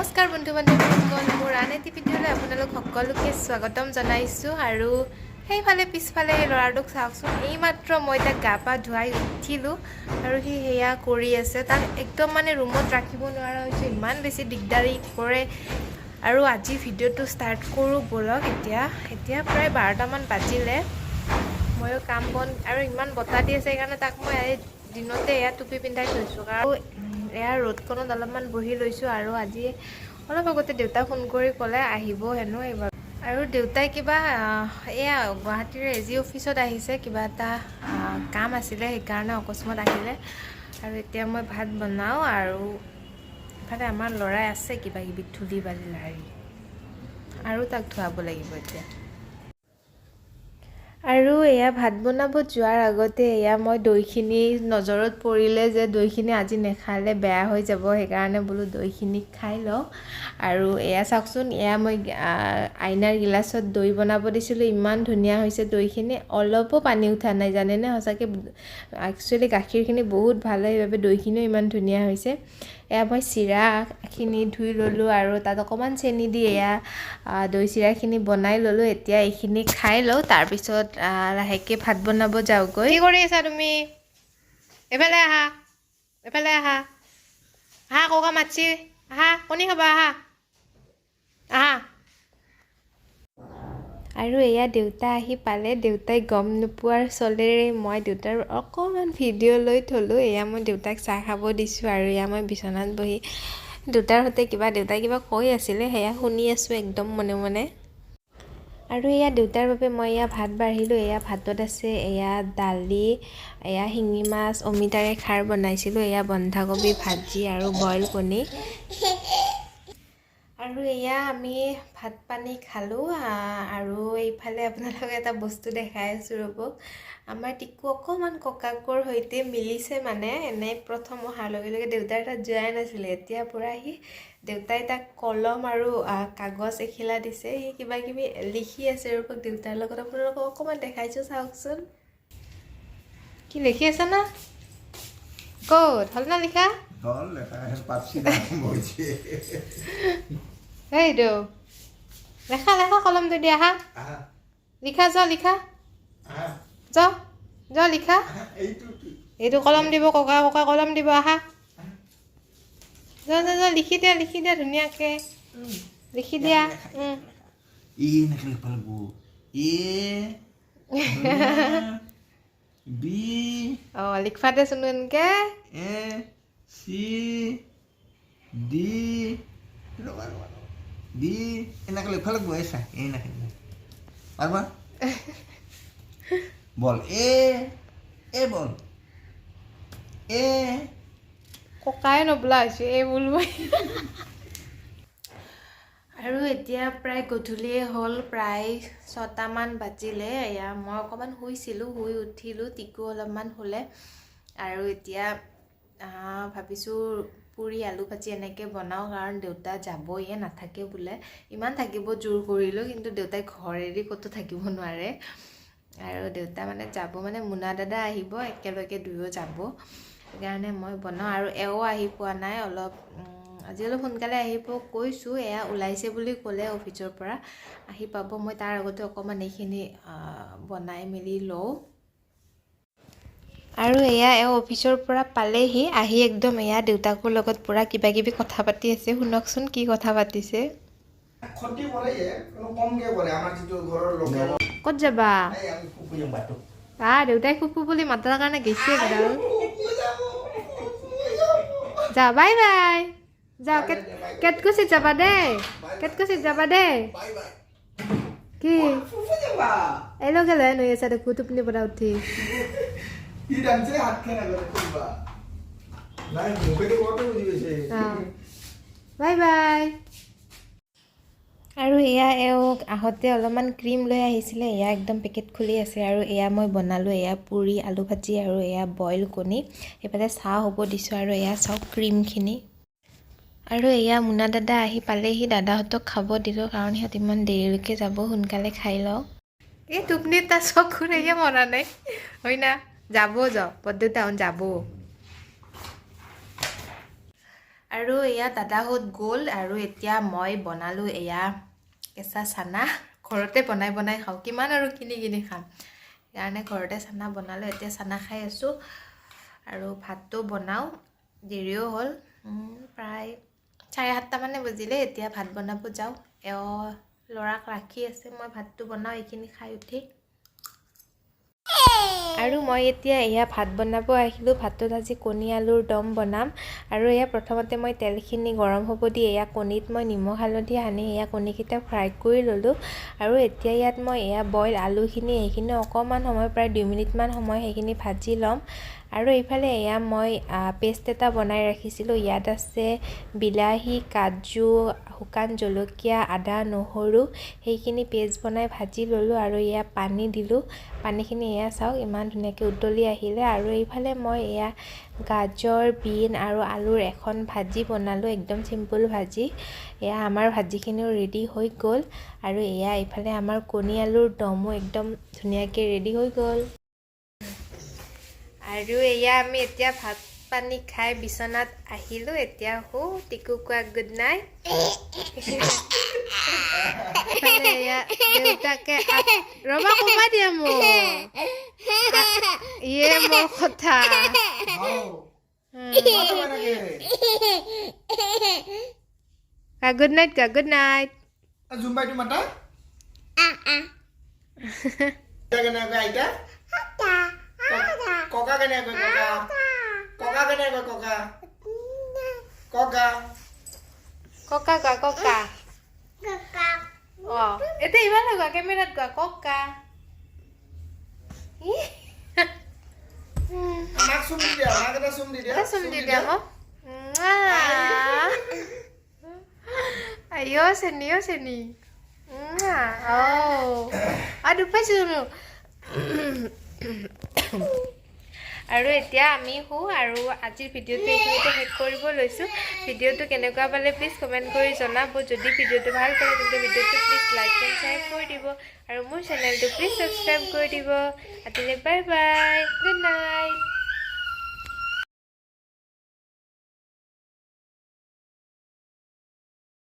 নমস্কাৰ বন্ধু বান্ধৱীসকল মোৰ আন এটি ভিডিঅ'লৈ আপোনালোক সকলোকে স্বাগতম জনাইছোঁ আৰু সেইফালে পিছফালে ল'ৰাটোক চাওকচোন এইমাত্ৰ মই তাক গা পা ধুৱাই উঠিলোঁ আৰু সি সেয়া কৰি আছে তাক একদম মানে ৰুমত ৰাখিব নোৱাৰা হৈছে ইমান বেছি দিগদাৰী কৰে আৰু আজি ভিডিঅ'টো ষ্টাৰ্ট কৰোঁ বলক এতিয়া প্ৰায় 12টামান বাজিলে ময়ো কাম বন আৰু ইমান বতাহ দি আছে সেইকাৰণে তাক মই দিনতে এয়া টুপি পিন্ধাই থৈছোঁ আৰু এয়া ৰ'দখনত অলপমান বহি লৈছোঁ আৰু আজি অলপ আগতে দেউতাক ফোন কৰি ক'লে আহিব হেনো এইবাৰ আৰু দেউতাই কিবা এয়া গুৱাহাটীৰ এজি অফিচত আহিছে কিবা এটা কাম আছিলে সেইকাৰণে অকস্মাত আহিলে আৰু এতিয়া মই ভাত বনাওঁ আৰু ইফালে আমাৰ ল'ৰাই আছে কিবা কিবি ধূলি বালি লাৰি আৰু তাক ধুৱাব লাগিব এতিয়া আৰু এয়া ভাত বনাব যোৱাৰ আগতে এয়া মই দৈখিনি নজৰত পৰিলে যে দৈখিনি আজি নেখালে বেয়া হৈ যাব সেইকাৰণে বোলো দৈখিনি খাই লওঁ আৰু এয়া চাওকচোন এয়া মই আইনাৰ গিলাচত দৈ বনাব দিছিলোঁ ইমান ধুনীয়া হৈছে দৈখিনি অলপো পানী উঠা নাই জানেনে সঁচাকৈ একচুৱেলি গাখীৰখিনি বহুত ভাল হয় সেইবাবে দৈখিনিও ইমান ধুনীয়া হৈছে এয়া মই চিৰাখিনি ধুই ল'লোঁ আৰু তাত অকণমান চেনি দি এয়া দৈ চিৰাখিনি বনাই ল'লোঁ এতিয়া এইখিনি খাই লওঁ তাৰপিছত লাহেকৈ ভাত বনাব যাওঁগৈ কি কৰি আছা তুমি এইফালে আহা আহা ককা মাতছি আহা কণী খাবা আহা আৰু এয়া দেউতা আহি পালে দেউতাই গম নোপোৱাৰ চলেৰে মই দেউতাৰ অকণমান ভিডিঅ' লৈ থলোঁ এয়া মই দেউতাক চাহ খাব দিছোঁ আৰু এয়া মই বিচনাত বহি দেউতাৰ সৈতে দেউতাই কিবা কৈ আছিলে সেয়া শুনি আছোঁ একদম মনে মনে আৰু এয়া দেউতাৰ বাবে মই এয়া ভাত বাঢ়িলোঁ এয়া ভাতত আছে এয়া দালি এয়া শিঙি মাছ অমিতাৰে খাৰ বনাইছিলোঁ এয়া বন্ধাকবি ভাজি আৰু বইল কণী আৰু এয়া আমি ভাত পানী খালোঁ আৰু এইফালে আপোনালোকে এটা বস্তু দেখাই আছোঁ ৰ'ব আমাৰ টিকু অকণমান ককাকৰ সৈতে মিলিছে মানে এনে প্ৰথম অহাৰ লগে লগে দেউতাৰ তাত যোৱাই নাছিলে এতিয়া পূৰা সি দেউতাই তাক কলম আৰু কাগজ এখিলা দিছে সি কিবা কিবি লিখি আছে ৰ'ব দেউতাৰ লগত আপোনালোকক অকণমান দেখাইছোঁ চাওকচোন কি লিখি আছে না ক'ত হ'ল না লিখা এইটো লেখা কলমটো দিয়া আহা লিখা লিখা লিখা এইটো কলম দিব ককা কলম দিব আহা লিখি দিয়া ধুনীয়াকৈ লিখি দিয়া লিখবা দেচোন এনেকে এনেকে লিখবা লাগব পারবা বল এ বল এ ককাই নবলা হৈছে এই বলব আৰু এতিয়া প্ৰায় গধূলিয়ে হ'ল প্ৰায় 6টামান বাজিলে এয়া মই অকণমান শুইছিলোঁ শুই উঠিলোঁ টিকু অলপমান শুলে আৰু এতিয়া ভাবিছোঁ পুৰি আলু ভাজি এনেকৈ বনাওঁ কাৰণ দেউতা যাবয়ে নাথাকে বোলে ইমান থাকিব জোৰ কৰিলোঁ কিন্তু দেউতাই ঘৰ এৰি ক'তো থাকিব নোৱাৰে আৰু দেউতা মানে যাব মানে মুনা দাদা আহিব একেলগে দুয়ো যাব সেইকাৰণে মই বনাওঁ আৰু এও আহি পোৱা নাই আজি অলপ সোনকালে আহিব কৈছোঁ এয়া ওলাইছে বুলি ক'লে অফিচৰ পৰা আহি পাব মই তাৰ আগতে অকণমান এইখিনি বনাই মেলি লওঁ আৰু এয়া এওঁ অফিচৰ পৰা পালেহি আহি একদম এয়া দেউতাকৰ লগত পূৰা কিবা কিবি কথা পাতি আছে শুনকচোন কি কথা পাতিছে ক'ত যাবা দেউতাই ফুফু বুলি মাতাৰ কাৰণে গৈছে যা বাই বাই যাও কেটকুচিত যাবা দেই কি এলোকে লৈ নৈ আছে দেখো টোপনি পৰা উঠি বাই বাই আৰু এয়া এওক আহোঁতে অলপমান ক্ৰীম লৈ আহিছিলে এয়া একদম পেকেট খুলি আছে আৰু এয়া মই বনালোঁ এয়া পুৰি আলু ভাজি আৰু এয়া বইল কণী এইফালে চাহ হ'ব দিছোঁ আৰু এয়া চাওক ক্ৰীমখিনি আৰু এয়া মুনা দাদা আহি পালেহি দাদাহঁতক খাব দিলোঁ কাৰণ সিহঁত ইমান দেৰিলৈকে যাব সোনকালে খাই লওঁ এই টোপনিত তাৰ চকুৰেহে মৰা নাই হয় না যাব বদ্ধতাহন যাব আৰু এয়া দাদাহঁত গ'ল আৰু এতিয়া মই বনালোঁ এয়া কেঁচা চানা ঘৰতে বনাই খাওঁ কিমান আৰু কিনি খাম সেইকাৰণে ঘৰতে চানা বনালোঁ এতিয়া চানা খাই আছোঁ আৰু ভাতটো বনাওঁ দেৰিও হ'ল প্ৰায় 7:30 মানে বাজিলে এতিয়া ভাত বনাব যাওঁ ল'ৰাক ৰাখি আছে মই ভাতটো বনাওঁ এইখিনি খাই উঠি আৰু মই এতিয়া এয়া ভাত বনাব আহিলোঁ ভাতত আজি কণী আলুৰ দম বনাম আৰু এয়া প্ৰথমতে মই তেলখিনি গৰম হ'ব দি এয়া কণীত মই নিমখ হালধি সানি এয়া কণীকেইটা ফ্ৰাই কৰি ল'লোঁ আৰু এতিয়া ইয়াত মই এয়া বইল আলুখিনি সেইখিনি অকণমান সময় প্ৰায় 2 মিনিটমান সময় সেইখিনি ভাজি ল'ম আৰু এইফালে এয়া মই পেষ্ট এটা বনাই ৰাখিছিলোঁ ইয়াত আছে বিলাহী কাজু শুকান জলকীয়া আদা নহৰু সেইখিনি পেষ্ট বনাই ভাজি ল'লোঁ আৰু এয়া পানী দিলোঁ পানীখিনি এয়া চাওক ইমান ধুনীয়াকৈ উতলি আহিলে আৰু এইফালে মই এয়া গাজৰ বিন আৰু আলুৰ এখন ভাজি বনালোঁ একদম চিম্পুল ভাজি এয়া আমাৰ ভাজিখিনিও ৰেডি হৈ গ'ল আৰু এয়া এইফালে আমাৰ কণী আলুৰ দমো একদম ধুনীয়াকৈ ৰেডি হৈ গ'ল আৰু এয়া আমি এতিয়া ভাত পানী খাই বিচনাত আহিলোঁ এতিয়া টিকু কোৱা গুড নাইট এয়া দেউতাকে ৰবা কমাই দিয়া মোক ইয়ে মোৰ কথা গুড নাইট গুড নাইট জুম্বাইটো মাতা কেনেকৈ আইতা ককা কেনেকৈ ককা কেনেকৈ ককা ককা ককা কোৱা ককা এতিয়া ইমান কোৱা কেমেৰাত কোৱা ককা মাক চুম দি দিয়া মাক এটা চুম দি দিয়া চুম দি দিয়া মোক আইঅ চেনি দুপাইছো আৰু এতিয়া আমি আৰু আজিৰ ভিডিঅ'টো এইখিনিতে শেষ কৰিব লৈছোঁ ভিডিঅ'টো কেনেকুৱা পালে প্লিজ কমেণ্ট কৰি জনাব যদি ভিডিঅ'টো ভাল পালে তেন্তে ভিডিঅ'টো প্লিজ লাইক এণ্ড শ্বেয়াৰ কৰি দিব আৰু মোৰ চেনেলটো প্লিজ ছাবস্ক্ৰাইব কৰি দিব আজিলৈ বাই বাই গুড নাইট